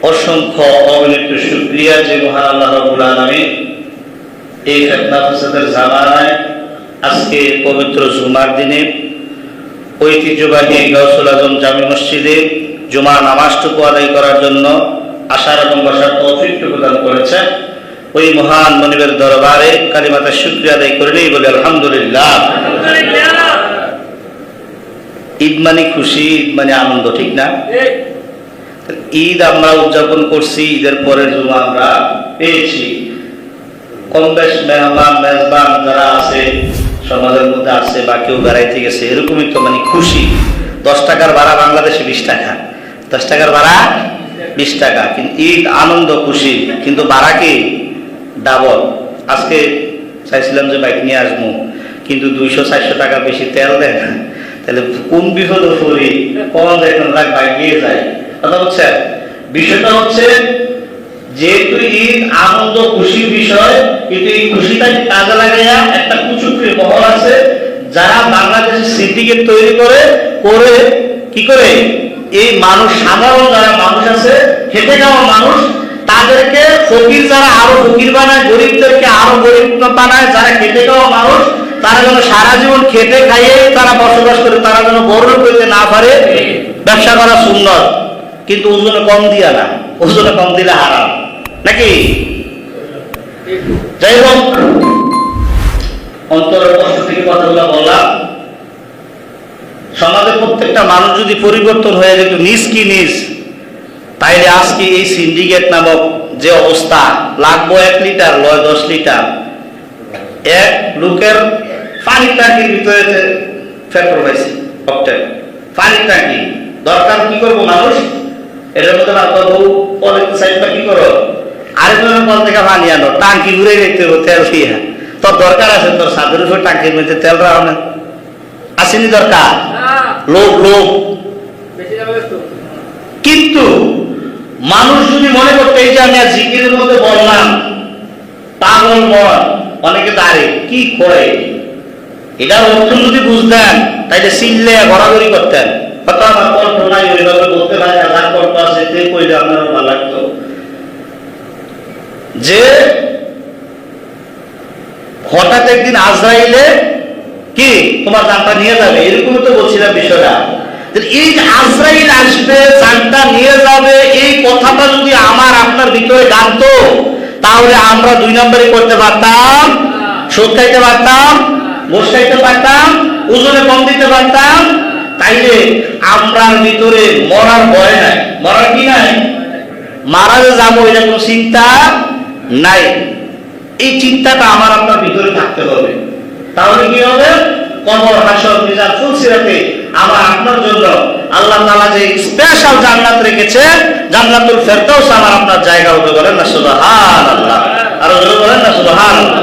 অসংখ্য অগণিত শুকরিয়া যে মহান আল্লাহ রাব্বুল আলামিন এই ফিতনা ফাসাদের জামানায় আজকে পবিত্র জুমার দিনে ঐতিহ্যবাহী গাউসুল আজম জামে মসজিদে জুমার নামাজটুকু আদায় করার জন্য আসার এবং বসার তৌফিকটুকু দান করেছেন। ওই মহান মনিবের দরবারে কালিমাতে শুকরিয়া আদায় করে নেই বলে আলহামদুলিল্লাহ। ঈদ মানে খুশি, ঈদ মানে আনন্দ, ঠিক না? ঈদ আমরা উদযাপন করছি, ঈদের পরের জুমা আমরা পেয়েছি। কম বেশ মেহমান মেজবান যারা আছে সমাজের মধ্যে আছে বা কেউ বেড়াইতে গেছে, এরকমই তো মানে খুশি। 10 টাকার ভাড়া বাংলাদেশে 20 টাকা, 10 টাকার ভাড়া 20 টাকা, কিন্তু ঈদ আনন্দ খুশি, কিন্তু ভাড়া কি ডাবল। আজকে চাইছিলাম যে বাইক নিয়ে আসবো, কিন্তু 200-400 টাকা বেশি তেল দেয় না, তাহলে কোন বিপদে পড়ি, কম এখন বাইক নিয়ে যায়। কথা হচ্ছে বিষয়টা হচ্ছে যেহেতু ঈদ আনন্দ খুশির বিষয়, কিন্তু এই খুশিটা কাজে লাগাইয়া একটা কুচুকরি মহল আছে যারা বাংলাদেশের সিন্ডিকেট তৈরি করে কি করে এই মানুষ, সাধারণ যারা মানুষ আছে, খেটে খাওয়া মানুষ, তাদেরকে ফকির যারা আরো ফকির বানায়, গরিবদেরকে আরো গরিব বানায়। যারা খেটে খাওয়া মানুষ তারা যেন সারা জীবন খেটে খাইয়ে তারা বসবাস করে, তারা যেন বড় লোক হইতে না পারে। ব্যবসা করা সুন্দর, কিন্তু ওজনে কম দিয়া না, ওজনে কম দিলে হারাম, নাকি? যাই হোক, অন্তরের কষ্ট থেকে কথাগুলো বললাম। সমাজের প্রত্যেকটা মানুষ যদি পরিবর্তন হয়ে যেত নিজ কি নিজ, তাইলে আজকে এই সিন্ডিকেট নামক যে অবস্থা, লাগবো 1 লিটার লয় 10 লিটার, এক লোকের পানির ট্যাঙ্কির ভিতরে পেট্রোল পাইছে, পানির ট্যাঙ্কি দরকার, কি করবো মানুষ এটার মধ্যে না করবো, পরের সাইডটা কি করো, আরেকজনের কল থেকে পানি আনো, টাঙ্কি ঘুরে দেখতে হবে তেল দিয়ে। তোর দরকার আছে, তোর ছাদের উপর টাঙ্কির মধ্যে তেল রাখো না, আসেনি দরকার, লোক লোক। কিন্তু মানুষ যদি মনে করতে, এই যে আমি জিকিরের মধ্যে বললাম পাগল মন, অনেকে দাঁড়ে কি করে, এটা অর্থ যদি বুঝতেন তাইলে চিল্লে ঘোরাঘুরি করতেন। হয়তো আমার কল্পনায় ওইভাবে বলতে পারে, যার কল্প আছে তে কইলে আপনার ভালো লাগতো যে হঠাৎ একদিন আজরাইলে কি তোমার জানটা নিয়ে যাবে, এরকমই তো বলছিলাম বিষয়টা। এই যে আজরাইল আসবে, জানটা নিয়ে যাবে, এই কথাটা যদি আমার আপনার ভিতরে জানতো, তাহলে আমরা 2 নম্বরই করতে পারতাম, সুদ খাইতে পারতাম, গোশ খাইতে পারতাম, ওজনে কম দিতে পারতাম। তাইলে আমরার ভিতরে মরার ভয় নাই, মরার কি নাই, মারা যে যাবো এটা কোনো চিন্তা নাই। এই চিন্তাটা আমার আপনার ভিতরে থাকতে হবে, তাহলে কি হবে, কবর হাসর মিজান ফুলসিরাতে আমার আপনার জন্য আল্লাহ তাআলা যে স্পেশাল জান্নাত রেখেছে, জান্নাতুল ফেরদাউস আমার আপনার জায়গা হবে। বলেন না সুবহানাল্লাহ, আর বলেন না সুবহানাল্লাহ।